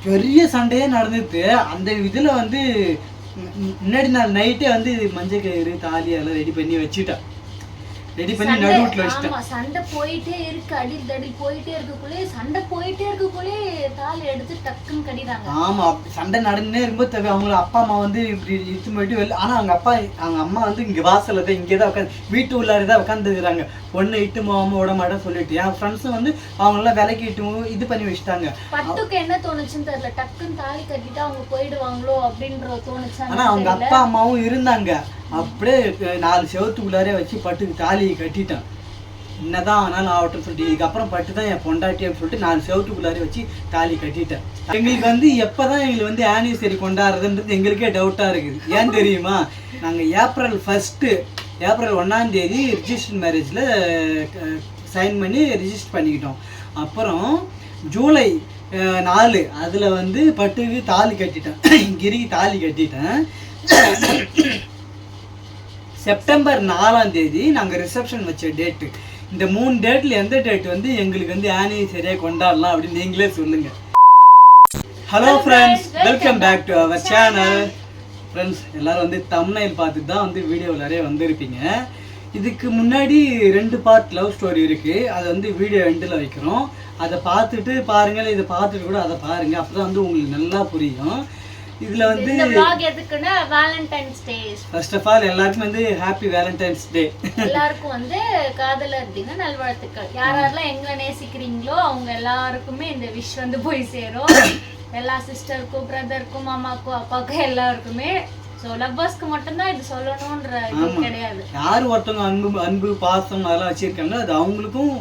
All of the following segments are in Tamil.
பெரிய சண்டையே நடந்துட்டு அந்த இதுல வந்து முன்னாடி நாள் நைட்டே வந்து மஞ்சள் கயிறு தாலி எல்லாம் ரெடி பண்ணி வச்சுட்டா. ரெடி பண்ணி நடுவுல வச்சிட்டேன். ஆமா சண்டை போயிட்டே இருக்கு, அடில் தடி போயிட்டே இருக்குள்ளே சண்டை போயிட்டே இருக்குள்ளே தாலி எடுத்து டக்குன்னு கடிறாங்க. ஆமா சண்டை நடந்துனே இருக்கும்போது அவங்க அப்பா அம்மா வந்து இப்படி இழுத்து போயிட்டு வெளில. ஆனா அவங்க அம்மா வந்து இங்க வாசல்ல தான் இங்கேதான் உட்காந்து வீட்டு உள்ளாரதான் உட்காந்துருக்காங்க. பொண்ணு இட்டு போகாம விட மாட்டேன்னு சொல்லிட்டு என் ஃப்ரெண்ட்ஸும் வந்து அவங்க எல்லாம் விலைக்கு இட்டு இது பண்ணி வச்சுட்டாங்க. பட்டுக்கு என்ன தோணுச்சுன்னு தெரியல, டக்குன்னு தாலி கட்டிட்டு அவங்க போயிடுவாங்களோ அப்படின்ற தோணுச்சு. ஆனா அவங்க அப்பா அம்மாவும் இருந்தாங்க. அப்படியே 4 செவத்துக்குள்ளாரே வச்சு பட்டுக்கு தாலியை கட்டிட்டான். என்னதான் ஆனாலும் ஆகட்டும் சொல்லிட்டு இதுக்கப்புறம் பட்டு தான் என் பொண்டாட்டின்னு சொல்லிட்டு 4 செவத்துக்குள்ளாரே வச்சு தாலி கட்டிட்டேன். எங்களுக்கு வந்து எப்பதான் எங்களுக்கு வந்து ஆனிவர்சரி கொண்டாடுறதுன்றது எங்களுக்கே டவுட்டா இருக்குது. ஏன் தெரியுமா, நாங்கள் ஏப்ரல் 1 ரிஜிஸ்டர் மேரேஜில் சைன் பண்ணி ரிஜிஸ்டர் பண்ணிக்கிட்டோம். அப்புறம் ஜூலை 4 அதில் வந்து பட்டுக்கு தாலி கட்டிட்டேன், கிரிக்கு தாலி கட்டிட்டேன். செப்டம்பர் 4 நாங்கள் ரிசப்ஷன் வச்ச டேட்டு. இந்த 3 டேட்டில் எந்த டேட் வந்து எங்களுக்கு வந்து ஆனிவர்சரியாக கொண்டாடலாம் அப்படின்னு நீங்களே சொல்லுங்க. Hello friends, welcome back to our channel. Friends எல்லாரும் வந்து தம்ப்நெயில் பார்த்துட்டு தான் வந்து வீடியோவில் நிறைய வந்திருப்பீங்க. இதுக்கு முன்னாடி 2 பார்ட் லவ் ஸ்டோரி இருக்குது. அதை வந்து வீடியோ எண்டில் வைக்கிறோம். அதை பார்த்துட்டு பாருங்கள், இதை பார்த்துட்டு கூட அதை பாருங்கள். அப்போ தான் வந்து உங்களுக்கு நல்லா புரியும். இதுல வந்து இந்த vlog எதுக்குன்னா Valentine's Day. First of all எல்லாருக்கும் வந்து ஹாப்பி வேலண்டைன்ஸ் டே. எல்லாருக்கும் வந்து காதலர் தின நல்வாழ்த்துக்கள். யாரெல்லாம் எங்களை நேசிக்கிறீங்களோ அவங்க எல்லாருக்குமே இந்த விஷ் வந்து போய் சேரும். எல்லா சிஸ்டருக்கும், பிரதருக்கும், மாமாக்கும், அப்பாவுக்கும் எல்லாருக்குமே. ஸோ லவ்வர்ஸ்க்கு மட்டும்தான் இது சொல்லணும்ன்ற இது கிடையாது. யார் ஒருத்தவங்க அன்பு பாசம் அதெல்லாம் வச்சிருக்காங்க அது அவங்களுக்கும்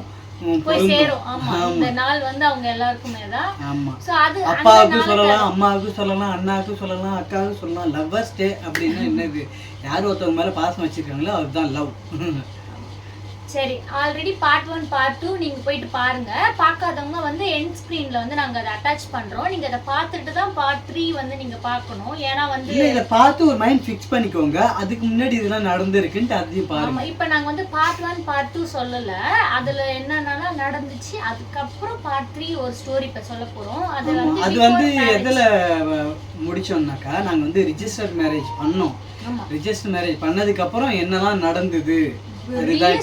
போய் சேரும். ஆமா இந்த நாள் வந்து அவங்க எல்லாருக்குமே தான். ஆமா சோ அது அப்பாவுக்கு சொல்லலாம், அம்மாவுக்கு சொல்லலாம், அண்ணாவுக்கு சொல்லலாம், அக்காவுக்கு சொல்லலாம். லவ்வர்ஸ் டே அப்படின்னா என்னது, யார் ஒருத்தவங்க மேல பாசம் வச்சிருக்காங்களோ அதுதான் லவ். சரி, ஆல்ரெடி பார்ட் 1 பார்ட் 2 நீங்க போயிட்டு பாருங்க. பார்க்காதவங்க வந்து எண்ட் ஸ்கிரீன்ல வந்து நாங்க அதை அட்டாச் பண்றோம். நீங்க அதை பார்த்துட்டு தான் பார்ட் 3 வந்து நீங்க பார்க்கணும். ஏன்னா வந்து இத பார்த்து ஒரு மைண்ட் ஃபிக்ஸ் பண்ணிக்கோங்க. அதுக்கு முன்னாடி இதெல்லாம் நடந்துருக்குன்னு அதையும் பாருங்க. ஆமா இப்போ நாங்க வந்து பார்ட் 1 பார்ட் 2 சொல்லல. அதுல என்னென்னலாம் நடந்துச்சு, அதுக்கப்புறம் பார்ட் 3 ஒரு ஸ்டோரி இப்ப சொல்ல போறோம். அது வந்து எதுல முடிச்சோம்னாக்கா, நாங்க வந்து ரிஜிஸ்டர் மேரேஜ் பண்ணோம். ரிஜிஸ்டர் மேரேஜ் பண்ணதுக்கு அப்புறம் என்னெல்லாம் நடந்தது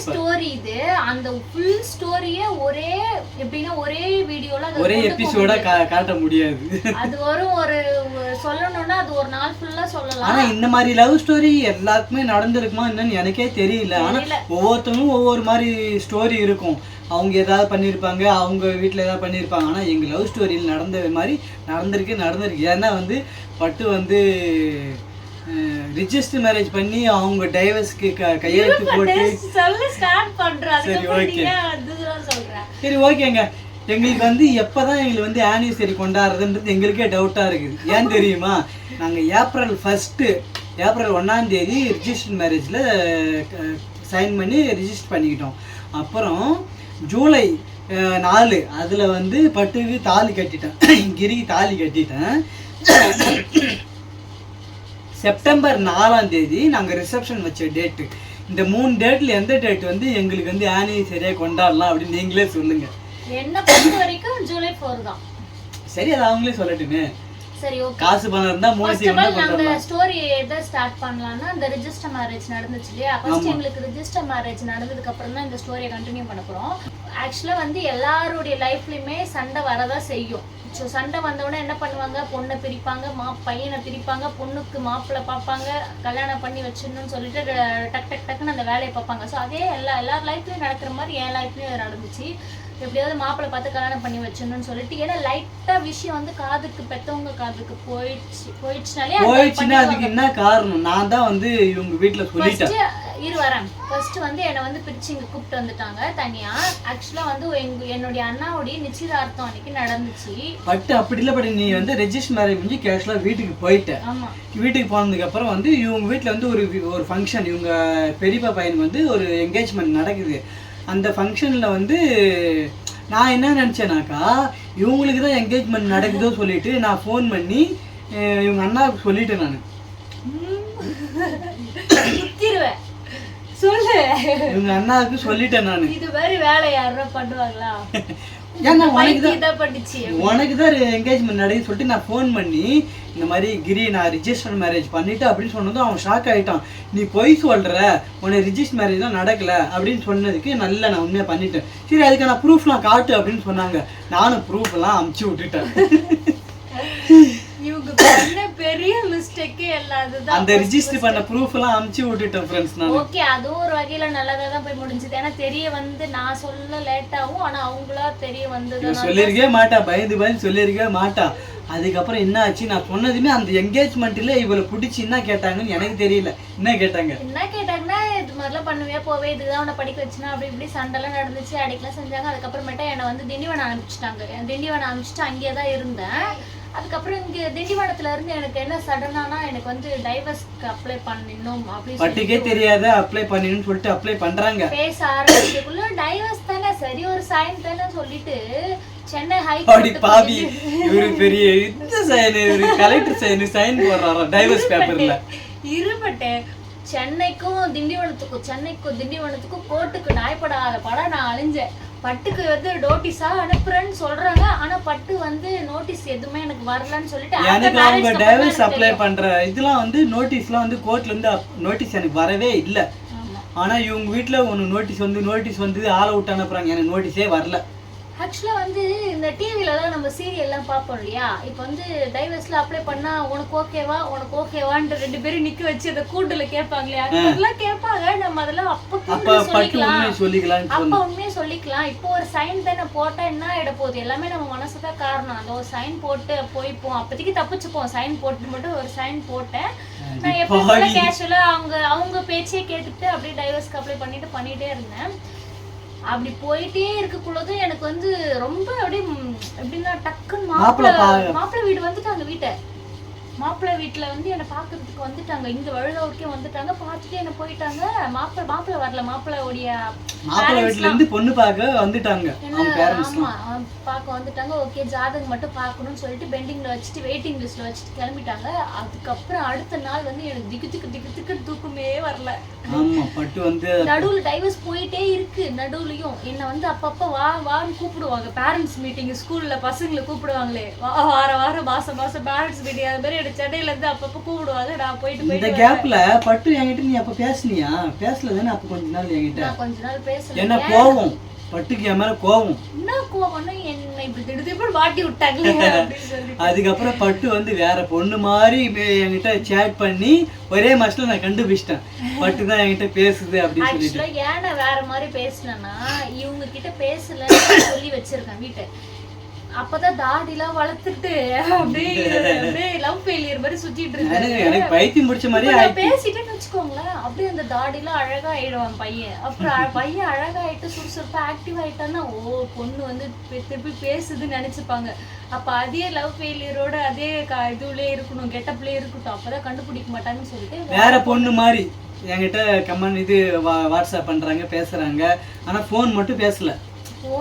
ஸ்டோரி. இது அந்த ஃபுல் ஸ்டோரியே ஒரே எப்படின்னா ஒரே வீடியோல ஒரே எபிசோடா காட்ட முடியாது. அது ஒரு சொல்லணும்னா அது ஒரு நாள் ஃபுல்லா சொல்லலாம். ஆனா இந்த மாதிரி லவ் ஸ்டோரி எல்லாருக்குமே நடந்திருக்குமா என்னன்னு எனக்கே தெரியல. ஆனா ஒவ்வொருத்தவங்களும் ஒவ்வொரு மாதிரி ஸ்டோரி இருக்கும். அவங்க ஏதாவது பண்ணியிருப்பாங்க, அவங்க வீட்டில் ஏதாவது பண்ணியிருப்பாங்க. ஆனால் எங்கள் லவ் ஸ்டோரியில் நடந்த மாதிரி நடந்திருக்கு. ஏன்னா வந்து பட்டு வந்து ரிஜிஸ்டர் மேரேஜ் பண்ணி அவங்க டைவர்ஸ்க்கு கையெழுத்து போட்டு சரி ஓகேங்க. எங்களுக்கு வந்து எப்போதான் எங்களுக்கு வந்து ஆனிவர்சரி கொண்டாடுறதுன்றது எங்களுக்கே டவுட்டாக இருக்குது. ஏன் தெரியுமா, நாங்கள் ஏப்ரல் 1 ரிஜிஸ்டர் மேரேஜில் சைன் பண்ணி ரிஜிஸ்டர் பண்ணிக்கிட்டோம். அப்புறம் ஜூலை 4 அதில் வந்து பட்டுக்கு தாலி கட்டிட்டேன், கிரிக்கு தாலி கட்டிட்டேன். செப்டம்பர் 4 நாங்கள் ரிசப்ஷன் வச்ச டேட்டு. இந்த 3 டேட்டில் எந்த டேட் வந்து எங்களுக்கு வந்து ஆனிவர்சரியாக கொண்டாடலாம் அப்படின்னு நீங்களே சொல்லுங்க. என்ன பொறுத்த வரைக்கும் ஜூலை 4 தான். சரி, அது அவங்களே சொல்லட்டுமே. சரி ஓகே. காசு பணம் இருந்தா நாங்க ஸ்டோரி எதை ஸ்டார்ட் பண்ணலாம்னா, இந்த ரிஜிஸ்டர் மேரேஜ் நடந்துச்சு இல்லையா, ஃபர்ஸ்ட் எங்களுக்கு ரிஜிஸ்டர் மேரேஜ் நடந்ததுக்கு அப்புறம் தான் இந்த ஸ்டோரியை கண்டினியூ பண்ண போறோம். ஆக்சுவலா வந்து எல்லாருடைய லைஃப்லயுமே சண்டை வரதான் செய்யும். ஸோ சண்டை வந்தவுடனே என்ன பண்ணுவாங்க, பொண்ணை பிரிப்பாங்க, பையனை பிரிப்பாங்க, பொண்ணுக்கு மாப்பிள்ளை பார்ப்பாங்க, கல்யாணம் பண்ணி வச்சிடணும்னு சொல்லிட்டு டக்குன்னு அந்த வேலையை பார்ப்பாங்க. ஸோ அதே எல்லார் லைஃப்லையும் நடக்கிற மாதிரி என் லைஃப்லையும் நடந்துச்சு. எப்படியாவது மாப்பிள்ளை பார்த்து கல்யாணம் பண்ணி வச்சிடணும்னு சொல்லிட்டு, ஏன்னா லைட்டா விஷயம் வந்து காதுக்கு பெத்தவங்க காதுக்கு போயிடுச்சுனாலே அதுக்கு என்ன காரணம், நான் தான் வந்து இவங்க வீட்டுல சொல்லிட்டேன். வரேன் ஃபர்ஸ்ட் வந்து என்னை வந்து பிரிச்சு இங்க கூப்பிட்டு வந்துட்டாங்க தனியா. ஆக்சுவலா வந்து என்னுடைய அண்ணாவுடைய நிச்சயதார்த்தம் அன்னைக்கு நடந்துச்சு. பட் அப்படி இல்லை, பட் நீ வந்து ரெஜிஸ்டர் மேரேஜ் முடிஞ்சு கேஷுவலா வீட்டுக்கு போயிட்ட. ஆமா, வீட்டுக்கு போனதுக்கு அப்புறம் வந்து இவங்க வீட்டுல வந்து ஒரு ஃபங்க்ஷன், இவங்க பெரியப்பா பையனுக்கு வந்து ஒரு என்கேஜ்மெண்ட் நடக்குது. அந்த ஃபங்க்ஷன்ல வந்து நான் என்ன நினச்சேனாக்கா, இவங்களுக்கு தான் என்கேஜ்மெண்ட் நடக்குதோ சொல்லிட்டு நான் ஃபோன் பண்ணி இவங்க அண்ணாவுக்கு சொல்லிட்டேன். நான் சொல்லு, இவங்க அண்ணாவுக்கு சொல்லிட்டேன். நான் இது மாதிரி வேலை யாரும் பண்ணுவாங்களா? ஏன்னா உனக்கு தான் என்கேஜ்மெண்ட் நடக்குன்னு சொல்லிட்டு நான் ஃபோன் பண்ணி இந்த மாதிரி கிரி நான் ரிஜிஸ்டர் மேரேஜ் பண்ணிட்டு அப்படின்னு சொன்னதும் அவன் ஷாக் ஆகிட்டான். நீ பொய் சொல்கிற, உனக்கு ரிஜிஸ்டர் மேரேஜ் தான் நடக்கலை அப்படின்னு சொன்னதுக்கு நல்லா நான் உண்மையாக பண்ணிட்டேன். சரி அதுக்கான ப்ரூஃப்லாம் காட்டு அப்படின்னு சொன்னாங்க. நானும் ப்ரூஃப்லாம் அமுச்சு விட்டுட்டேன். இவங்க பண்ண பெரிய மிஸ்டேக்கே எல்லாதுதான். அந்த ரெஜிஸ்டர் பண்ண ப்ரூஃப் எல்லாம் அமுச்சு விட்டுட்டேன் फ्रेंड्स நான். ஓகே, அதுவும் ஒரு வகையில நல்லதா தான் போய் முடிஞ்சது. ஏன்னா தெரிய வந்து நான் சொல்ல லேட் ஆகும், ஆனா அவங்களா தெரிய வந்தது. சொல்லிருக்கவே மாட்டா, பயந்து சொல்லிருக்கவே மாட்டா. அதுக்கப்புறம் என்ன ஆச்சு, நான் சொன்னதுமே அந்த என்கேஜ்மெண்ட்ல இவளை பிடிச்சி என்ன கேட்டாங்கன்னு எனக்கு தெரியல. என்ன கேட்டாங்கன்னா இது மாதிரிலாம் பண்ணுவே போவே, இதுதான் உன்னை படிக்க வச்சுனா அப்படி இப்படி சண்டைலாம் நடந்துச்சு, அடிக்கலாம் செஞ்சாங்க. அதுக்கப்புறமேட்டா என்னை வந்து திண்டிவனம் அனுப்பிச்சிட்டாங்க. திண்டிவனம் அனுப்பிச்சிட்டு அங்கேயே தான் இருந்தேன். அதுக்கப்புறம் இங்க திண்டிவனத்துல இருந்து எனக்கு என்ன சடனானா எனக்கு வந்து டைவர்ஸ்க்கு அப்ளை பண்ணணும் அப்படின்னு பட்டிக்கே தெரியாத அப்ளை பண்ணணும்னு சொல்லிட்டு அப்ளை பண்றாங்க. பேச ஆரம்பிச்சதுக்குள்ள டைவர்ஸ் தானே சரி ஒரு சைன் தானே சொல்லிட்டு சென்னை ஹைகோர்ட் பாவி இவரு பெரிய இந்த சைன், இவரு கலெக்டர் சைன் போடுறாரா டைவர்ஸ் பேப்பர்ல. இருபட்டே சென்னைக்கும் திண்டிவனத்துக்கும் கோர்ட்டுக்கு நாய்ப்படாத படம் நான் அழிஞ்சேன். பட்டுக்கு வந்து நோட்டீஸா அனுப்புறேன்னு சொல்றாங்க, ஆனா பட்டு வந்து நோட்டீஸ் எதுவுமே எனக்கு வரலன்னு சொல்லிட்டு எனக்கு அவங்க டைவர்ஸ் அப்ளை பண்ற இதெல்லாம் வந்து நோட்டீஸ்லாம் வந்து கோர்ட்ல இருந்து நோட்டீஸ் எனக்கு வரவே இல்லை. ஆனா இவங்க வீட்டுல ஒன்று நோட்டீஸ் வந்து ஆள் விட்டு அனுப்புறாங்க. எனக்கு நோட்டீஸே வரல. ஆக்சுவலா வந்து இந்த டிவிலலாம் நம்ம சீரியல்லாம் பார்ப்போம் இல்லையா, இப்போ வந்து டைவர்ஸ்ல அப்ளை பண்ணா உனக்கு ஓகேவான்ட்டு 2 பேரும் நிக்க வச்சு அந்த கூண்டுல கேட்பாங்க இல்லையா, அதெல்லாம் கேட்பாங்க. நம்ம அதெல்லாம் அப்ப உண்மையே சொல்லிக்கலாம். இப்போ ஒரு சைன் தானே போட்டா என்ன ஆயிட போகுது, எல்லாமே நம்ம மனசுதான் காரணம். அந்த ஒரு சைன் போட்டு போய்ப்போம், அப்போதைக்கு தப்பிச்சுப்போம். சைன் போட்டு மட்டும் ஒரு சைன் போட்டேன். நான் எப்போ கேஷுவலா அவங்க பேச்சே கேட்டுட்டு அப்படியே டைவர்ஸ்க்கு அப்ளை பண்ணிட்டே இருந்தேன். அப்படி போயிட்டே இருக்கக்குள்ளதும் எனக்கு வந்து ரொம்ப அப்படியே எப்படின்னா டக்குன்னு மாப்பிள்ளை வீடு வந்துட்டாங்க. மாப்பிள்ளை வீட்டுல வந்து என்னை பாக்குறதுக்கு வந்துட்டாங்க. இங்க வழுதூருக்கே வந்துட்டாங்க. பார்த்துட்டு என்ன போயிட்டாங்க. மாப்பிள்ளை வரல, மாப்பிள்ளையோடைய வீட்டுல இருந்து பொண்ணு பார்க்க வந்துட்டாங்க. ஆமா பார்க்க வந்துட்டாங்க. ஓகே ஜாதகம் மட்டும் பார்க்கணும்னு சொல்லிட்டு பெண்டிங்ல வச்சுட்டு வெயிட்டிங் லிஸ்ட்ல வச்சுட்டு கிளம்பிட்டாங்க. அதுக்கப்புறம் அடுத்த நாள் வந்து எனக்கு திக்கு தூக்கமே வரல. நடுவுல டைவர்ஸ் போயிட்டே இருக்கு. நடுவுலயும் என்ன வந்து அப்பப்ப வான்னு கூப்பிடுவாங்க. பேரண்ட்ஸ் மீட்டிங் ஸ்கூல்ல பசங்களை கூப்பிடுவாங்களே, வாரம் மாசம் பேரண்ட்ஸ் மீட்டிங், அது மாதிரி எனக்கு சென்னையில இருந்து அப்பப்ப கூப்பிடுவாங்க. நான் போயிட்டு இந்த கேப்ல பட்டு என்கிட்ட நீ அப்ப பேசுனியா? பேசல தானே அப்ப கொஞ்ச நாள் பேசல. என்ன கோவம் பட்டுக்கு என் மேல கோவம். என்ன கோவம்னா என்ன இப்படி திடீர்னு மாட்டி விட்டாங்களே அப்படின்னு சொல்லி. அதுக்கப்புறம் பட்டு வந்து வேற பொண்ணு மாதிரி என்கிட்ட சேட் பண்ணி ஒரே மாசத்துல நான் கண்டுபிடிச்சிட்டேன் பட்டு தான் என்கிட்ட பேசுது அப்படின்னு சொல்லிட்டு. ஏன்னா வேற மாதிரி பேசினா இவங்க கிட்ட பேசல சொல்லி வச்சிருக்கேன் வீட்டை. அப்பதான் தாடிலாம் வளர்த்துட்டு அப்படியே லவ் ஃபெயிலியர் மாதிரி சுத்திட்டு இருக்காரு. எனக்கு பைத்தியம் பிடிச்ச மாதிரி பேசிட்டேன்னு வச்சுக்கோங்களேன். அப்படியே அந்த தாடிலாம் அழகா ஆயிடுவான் பையன். அப்புறம் பையன் அழகாயிட்டு சுறுசுறுப்பா ஆக்டிவ் ஆயிட்டான்னா பொண்ணு வந்து திருப்பி பேசுதுன்னு நினைச்சுப்பாங்க. அப்ப அதே லவ் ஃபெயிலியரோட அதே இதுலயே இருக்கணும், கெட்டப்லயே இருக்கட்டும், அப்பதான் கண்டுபிடிக்க மாட்டாங்கன்னு சொல்லிட்டு வேற பொண்ணு மாதிரி என்கிட்ட கமெண்ட் வாட்ஸ்அப் பண்றாங்க, பேசுறாங்க. ஆனா போன் மட்டும் பேசல,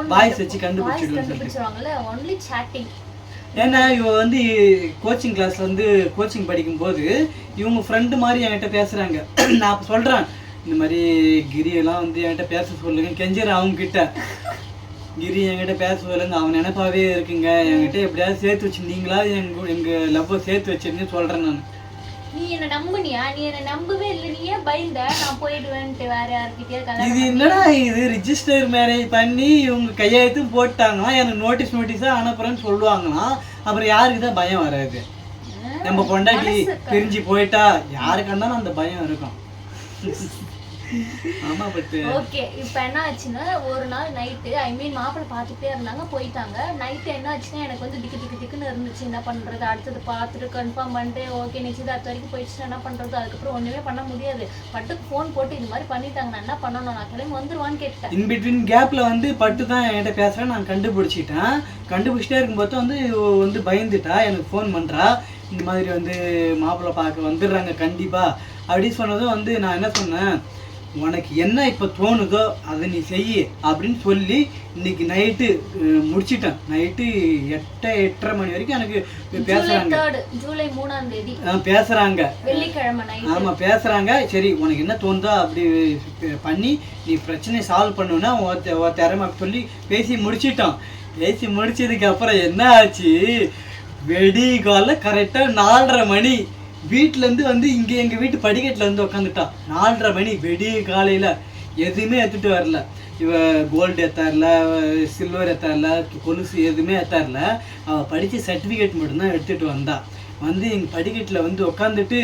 வாய்ஸ் வச்சு கண்டுபிடிச்சிடுவாங்கல்ல. Only chatting. ஏன்னா இவ வந்து கோச்சிங் கிளாஸ்ல வந்து கோச்சிங் படிக்கும்போது இவங்க ஃப்ரெண்டு மாதிரி என்கிட்ட பேசுறாங்க. நான் அப்ப சொல்றேன் இந்த மாதிரி கிரி எல்லாம் வந்து என்கிட்ட பேச சொல்லுங்க கெஞ்சிறேன். அவங்க கிட்ட கிரி என்கிட்ட பேச சொல்லுங்க, அவன் நினைப்பாவே இருக்குங்க, என்கிட்ட எப்படியாவது சேர்த்து வச்சிருந்தீங்களா, எங்க லவ்வ சேர்த்து வச்சிருந்தேன்னு சொல்றேன். நான் நீ என்ன நம்புனியா? நீ என்ன நம்பவே இல்லை. நீ ஏன் பயந்த நான் போயிடுவேன்ட்டு வேற யார்கிட்டயே? இது என்னடா இது ரிஜிஸ்டர் மேரேஜ் பண்ணி இவங்க கையெழுத்தும் போட்டாங்களாம், எனக்கு நோட்டீஸா அனுப்புறேன்னு சொல்லுவாங்களாம். அப்புறம் யாருக்கு தான் பயம் வராது? நம்ம பொண்டாட்டி பிரிஞ்சு போயிட்டா யாருக்கு இருந்தாலும் அந்த பயம் இருக்கும். ஆமா பட்டு ஓகே. இப்போ என்ன ஆச்சுன்னா ஒரு நாள் நைட்டு மாப்பிள்ளை பார்த்துட்டே இருந்தாங்க, போயிட்டாங்க. நைட்டு என்ன ஆச்சுன்னா எனக்கு வந்து திக்குன்னு இருந்துச்சு. என்ன பண்றது, அடுத்தது பார்த்துட்டு கன்ஃபார்ம் பண்ணிட்டு ஓகே நிச்சயதார்த்த வரைக்கும் போயிடுச்சுன்னா என்ன பண்றது? அதுக்கப்புறம் ஒண்ணுமே பண்ண முடியாது. பட்டுக்கு ஃபோன் போட்டு இந்த மாதிரி பண்ணிட்டாங்க, நான் என்ன பண்ணணும், நான் கிளம்பி வந்துருவான்னு கேட்டேன். இன் பிட்வீன் கேப்ல வந்து பட்டு தான் என்கிட்ட பேசுறேன். நான் கண்டுபிடிச்சிட்டே இருக்கும்போது வந்து பயந்துட்டா. எனக்கு ஃபோன் பண்றா, இந்த மாதிரி வந்து மாப்பிள்ளை பார்க்க வந்துடுறாங்க கண்டிப்பா அப்படின்னு சொன்னதும் வந்து நான் என்ன சொன்னேன், உனக்கு என்ன இப்போ தோணுதோ அதை நீ செய்ய அப்படின்னு சொல்லி இன்னைக்கு நைட்டு முடிச்சிட்டேன். நைட்டு 8:30 மணி வரைக்கும் எனக்கு பேசுறாங்க. ஜூலை 3ஆம் தேதி பேசுறாங்க, வெள்ளிக்கிழமை. ஆமா பேசுறாங்க. சரி உனக்கு என்ன தோணுதோ அப்படி பண்ணி நீ பிரச்சனையை சால்வ் பண்ணுன்னா திறமை சொல்லி பேசி முடிச்சிட்டோம். பேசி முடிச்சதுக்கு அப்புறம் என்ன ஆச்சு, வெடிகால கரெக்டா 4:30 மணி வீட்டிலேருந்து வந்து இங்கே எங்கள் வீட்டு படிக்கட்டில் வந்து உட்காந்துட்டான். 4:30 மணி வெடிய காலையில் எதுவுமே எடுத்துகிட்டு வரல. இவ கோல்டு ஏற்றாரில்ல, சில்வர் ஏற்றாரில்ல, கொலுசு எதுவுமே ஏற்றாரில்ல. அவள் படித்த சர்டிஃபிகேட் மட்டும்தான் எடுத்துகிட்டு வந்தா. வந்து எங்கள் படிக்கட்டில் வந்து உட்காந்துட்டு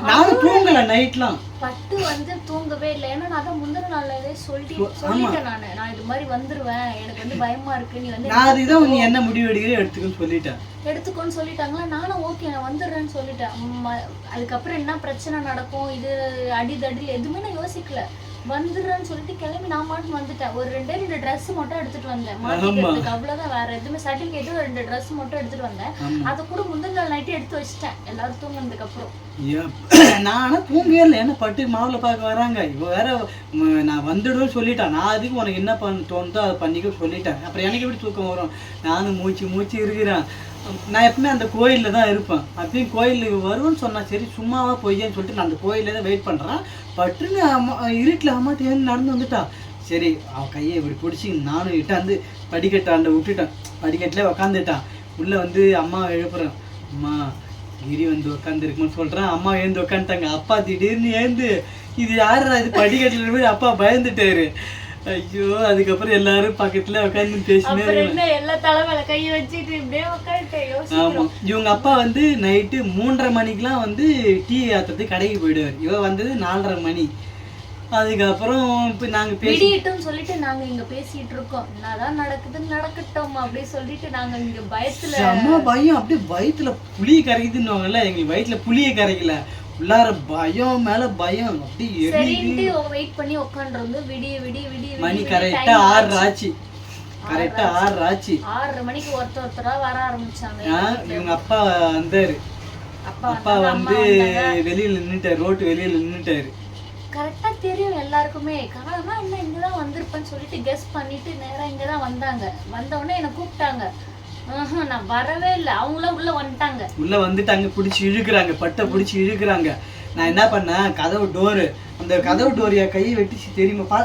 நானும் தூங்கலை நைட்லாம். பட்டு வந்து தூங்கவே இல்லை. ஏன்னா நான் தான் முந்தின நாள்ல சொல்லிட்டேன். நான் இது மாதிரி வந்துருவேன், எனக்கு வந்து பயமா இருக்கு, நீ வந்து நான் அதுதான் நீ என்ன முடிவு எடுக்கிறே எடுத்துக்கன்னு சொல்லிட்டேன். எடுத்துக்கோன்னு சொல்லிட்டாங்களா. நானும் ஓகே நான் வந்துடுறேன்னு சொல்லிட்டேன். அதுக்கப்புறம் என்ன பிரச்சனை நடக்கும், இது அடிதடியில் எதுவுமே நான் யோசிக்கல. வந்துடுறேன்னு சொல்லிட்டு கிளம்பி நான் மட்டும் வந்துட்டேன். ஒரு 2 ட்ரெஸ் மட்டும் எடுத்துட்டு வந்தேன் மாட்டிக்கிறதுக்கு, அவ்வளவுதான். வேற எதுவுமே சர்டிஃபிகேட்டும் 2 ட்ரெஸ் மட்டும் எடுத்துட்டு வந்தேன். அதை கூட முந்தின நாள் நைட்டு எடுத்து வச்சிட்டேன் எல்லாரும் தூங்கினதுக்கு அப்புறம். நானும் தூங்கவே இல்லை. என்ன பட்டு மாவுல பார்க்க வராங்க. இவ வேற நான் வந்துடுவேன்னு சொல்லிட்டேன். நான் அதுக்கு உனக்கு என்ன பண்ண தோணுதோ அதை பண்ணிக்க சொல்லிட்டேன். அப்புறம் எனக்கு எப்படி தூக்கம் வரும்? நானும் மூச்சு இருக்கிறேன். நான் எப்பவுமே அந்த கோயிலில் தான் இருப்பேன். அப்பயும் கோயிலுக்கு வருவேன்னு சொன்னா சரி சும்மாவா பொய்யன்னு சொல்லிட்டு நான் அந்த கோயிலில் தான் வெயிட் பண்ணுறேன். பட்டுன்னு இருட்டில் அம்மாட்ட ஏன்னு நடந்து வந்துட்டா. சரி அவன் கையை இப்படி பிடிச்சி நானும் இட்டாந்து படிக்கட்டாண்ட விட்டுட்டேன். படிக்கட்டிலே உக்காந்துட்டான். உள்ளே வந்து அம்மா எழுப்புறேன். அம்மா கிரி வந்து உட்காந்துருக்குன்னு சொல்கிறேன். அம்மா எழுந்து உட்காந்துட்டாங்க. அப்பா திடீர்னு ஏந்து இது யாரா இது படிக்கட்டில் போய் அப்பா பயந்துட்டாரு. ஐயோ அதுக்கப்புறம் எல்லாரும் பக்கத்துல உட்காந்து பேசினே எல்லா தலைமையில கையை வச்சுட்டு இப்படியே உட்காந்துட்டேன். ஆமா இவங்க அப்பா வந்து நைட்டு 3:30 மணிக்கெல்லாம் வந்து டீ ஆத்துறதுக்கு கடைக்கு போயிடுவார். இவ வந்தது 4:30 மணி. அதுக்கப்புறம் இப்போ நாங்கள் பேசிட்டோம்னு சொல்லிட்டு நாங்கள் இங்கே பேசிட்டு இருக்கோம். என்னதான் நடக்குதுன்னு நடக்கட்டும் அப்படி சொல்லிட்டு நாங்கள் இங்கே பயத்துல அம்மா பயம் அப்படியே வயிற்றுல புளியை கரைக்குதுன்னுவாங்கல்ல. எங்களுக்கு வயிற்றுல புளியை கரைக்கல, உள்ளார பயம் மேல பயம். அப்படி வெயிட் பண்ணி உட்காந்துருந்து விடிய விடிய விடிய மணி கரெக்டா 6 ஆச்சு. கரெக்டா 6 ஆச்சு. 6:30 மணிக்கு ஒருத்தரா வர ஆரம்பிச்சாங்க. இவங்க அப்பா வந்தாரு. அப்பா வந்து வெளியில நின்னுட்டாரு, ரோட்டு வெளியில நின்னுட்டாரு. கரெக்டா தெரியும் எல்லாருக்குமே. காரணமா என்ன இங்கதான் வந்திருப்பேன்னு சொல்லிட்டு கெஸ் பண்ணிட்டு நேரா இங்கதான் வந்தாங்க. வந்த உடனே என்ன கூப்பிட்டாங்க. நான் வரவே இல்லை. அவங்களும் உள்ள வந்துட்டாங்க. உள்ள வந்துட்டாங்க. பிடிச்சி இழுக்கிறாங்க, பட்டை பிடிச்சி இழுக்கிறாங்க. நான் என்ன பண்ணேன், கதவு டோரு, அந்த கதவு டோரிய கையை வெட்டிச்சு தெரியுமா,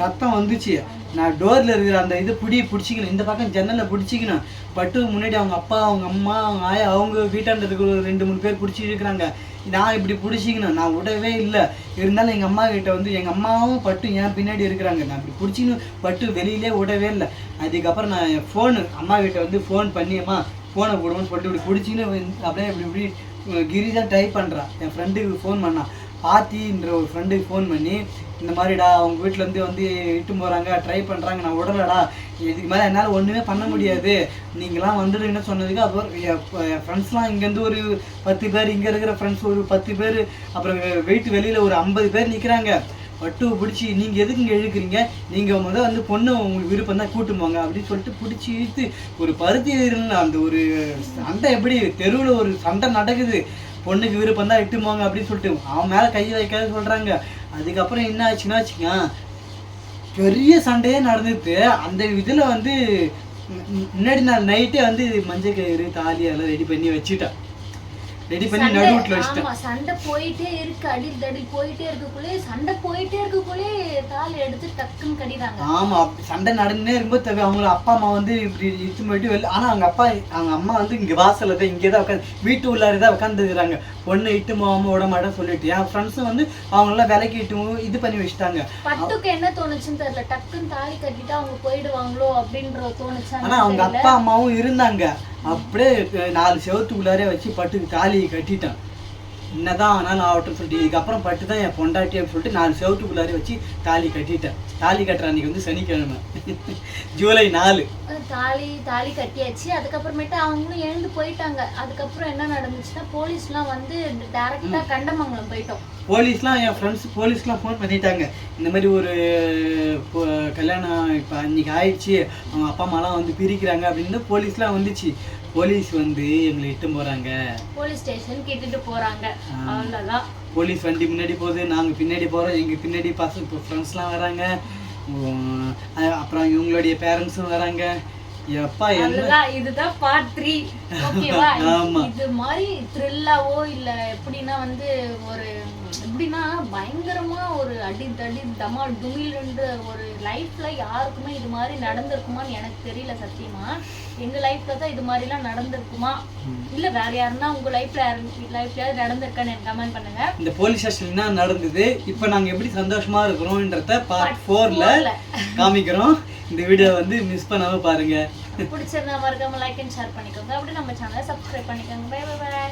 ரத்தம் வந்துச்சு. நான் டோர்ல இருக்கிற அந்த இது பிடிச்சிக்கணும், இந்த பக்கம் ஜன்னல்ல பிடிச்சிக்கணும். பட்டு முன்னாடி அவங்க அப்பா, அவங்க அம்மா, அவங்க ஆயா, அவங்க வீட்டாண்டதுக்கு 2-3 பேர் பிடிச்சி இருக்கிறாங்க. நான் இப்படி பிடிச்சிக்கணும். நான் விடவே இல்லை. இருந்தாலும் எங்கள் அம்மா கிட்ட வந்து எங்கள் அம்மாவும் பட்டு என் பின்னாடி இருக்கிறாங்க. நான் இப்படி பிடிச்சிக்கணும். பட்டு வெளியிலே விடவே இல்லை. அதுக்கப்புறம் நான் என் ஃபோனு அம்மா கிட்ட வந்து ஃபோன் பண்ணியம்மா ஃபோனை போடுவோன்னு சொல்லிட்டு இப்படி பிடிச்சின்னு அப்படியே இப்படி கிரி தான் ட்ரை பண்ணுறான். என் ஃப்ரெண்டுக்கு ஃபோன் பண்ணான். ஆத்தின்ற ஒரு ஃப்ரெண்டுக்கு ஃபோன் பண்ணி இந்த மாதிரிடா அவங்க வீட்டிலேருந்து வந்து இட்டு போகிறாங்க, ட்ரை பண்ணுறாங்க, நான் விடலடா, இதுக்கு மேலே என்னால் ஒன்றுமே பண்ண முடியாது, நீங்களாம் வந்துடுங்கன்னு சொன்னதுக்கு அப்புறம் என் ஃப்ரெண்ட்ஸ்லாம் இங்கேருந்து ஒரு 10 பேர், இங்கே இருக்கிற ஃப்ரெண்ட்ஸ் ஒரு 10 பேர், அப்புறம் வெயிட்டு வெளியில் ஒரு 50 பேர் நிற்கிறாங்க. பட்டுவை பிடிச்சி நீங்கள் எதுக்கு இங்கே இழுக்கிறீங்க, நீங்கள் முதல் வந்து பொண்ணு உங்களுக்கு விருப்பம் தான் கூட்டு போங்க அப்படின்னு சொல்லிட்டு பிடிச்சி இழுத்து ஒரு பருத்தி அந்த ஒரு சண்டை, எப்படி தெருவில் ஒரு சண்டை நடக்குது, பொண்ணுக்கு விருப்பம் தான் இட்டு போங்க அப்படின்னு சொல்லிட்டு அவன் மேலே கையை வைக்காத சொல்கிறாங்க. அதுக்கப்புறம் என்ன ஆச்சுன்னா வச்சுக்கா, பெரிய சண்டையே நடந்துட்டு அந்த இதில் வந்து முன்னாடி நாள் நைட்டே வந்து மஞ்சள் கயிறு தாலி எல்லாம் ரெடி பண்ணி வச்சுட்டான். ரெடி பண்ணி நடுவுட்ல வச்சிட்டேன். சண்டை போயிட்டே இருக்கு, அடில் தடில் போயிட்டே இருக்குள்ளே, சண்டை போயிட்டே இருக்குள்ளே தாலி எடுத்து டக்குன்னு கடிறாங்க. ஆமா சண்டை நடந்துனே இருக்கும்போது அவங்க அப்பா அம்மா வந்து இப்படி இட்டு போயிட்டு வெளில, ஆனா அவங்க அம்மா வந்து இங்க வாசல்ல தான் இங்கே தான் உட்காந்து வீட்டு உள்ளார தான் உட்காந்துருக்காங்க. பொண்ணு இட்டு போகாம விட மாட்டேன்னு சொல்லிட்டு என் ஃப்ரெண்ட்ஸும் வந்து அவங்களாம் விலைக்கு இட்டு இது பண்ணி வச்சுட்டாங்க. பட்டுக்கு என்ன தோணுச்சுன்னு தெரியல, டக்குன்னு தாலி கட்டிட்டு அவங்க போயிடுவாங்களோ அப்படின்ற தோணுச்சு. ஆனா அவங்க அப்பா அம்மாவும் இருந்தாங்க. அப்படியே 4 செவத்துக்குள்ளாரே வச்சு பட்டுக்கு தாலியை கட்டிட்டான். என்னதான் ஆனாலும் ஆகட்டும் சொல்லிட்டு இதுக்கப்புறம் பட்டு தான் என் பொண்டாட்டி அப்படின்னு சொல்லிட்டு 4 செவத்துக்குள்ளாரே வச்சு தாலி கட்டிட்டேன். தாலி கட்டுற அன்னைக்கு வந்து சனிக்கிழமை ஜூலை 4 தாலி கட்டியாச்சு. அதுக்கப்புறமேட்டு அவங்களும் எழுந்து போயிட்டாங்க. அதுக்கப்புறம் என்ன நடந்துச்சுன்னா போலீஸ்லாம் வந்து டைரக்டா கண்டமங்கலம் போயிட்டோம். போலீஸ்லாம் என் ஃப்ரெண்ட்ஸ் போலீஸ்லாம் ஃபோன் பண்ணிட்டாங்க. இந்த மாதிரி ஒரு கல்யாணம் இப்போ அன்றைக்கி ஆயிடுச்சு, அவங்க அப்பா அம்மாலாம் வந்து பிரிக்கிறாங்க அப்படின்னு போலீஸ்லாம் வந்துச்சு. போலீஸ் வந்து எங்களை இட்டு போகிறாங்க, போலீஸ் ஸ்டேஷன் கிட்டுட்டு போகிறாங்க. அவ்வளோதான். போலீஸ் வண்டி முன்னாடி போகுது, நாங்கள் பின்னாடி போகிறோம். எங்கள் பின்னாடி பசங்க இப்போ ஃப்ரெண்ட்ஸ்லாம் வராங்க, அப்புறம் இவங்களுடைய பேரண்ட்ஸும் வராங்க. எப்பா இதுதான் பார்ட் 3. ஓகேவா? இது மாதிரி த்ரில்லாவோ இல்லை எப்படின்னா வந்து ஒரு எப்படின்னா பயங்கரமா ஒரு அடி தடி தமால் டுமில்ன்ற ஒரு லைஃப்ல யாருக்குமே இது மாதிரி நடந்திருக்குமான்னு எனக்கு தெரியல சத்தியமா. எங்க லைஃப்ல தான் இது மாதிரிலாம் நடந்திருக்குமா இல்ல வேற யாருன்னா உங்க லைஃப்லயாவது நடந்திருக்கான்னு எனக்கு கமெண்ட் பண்ணுங்க. இந்த போலீஸ் ஸ்டேஷன்ல என்ன நடந்தது, இப்போ நாங்க எப்படி சந்தோஷமா இருக்கிறோம்ன்றத பார்ட் 4ல காமிக்கிறோம். இந்த வீடியோ வந்து மிஸ் பண்ணாம பாருங்க. பிடிச்சிருந்தா மறக்காம லைக் அண்ட் ஷேர் பண்ணிக்கோங்க. அப்படியே நம்ம சேனலை சப்ஸ்கிரைப் பண்ணிக்கோங்க. Bye bye by.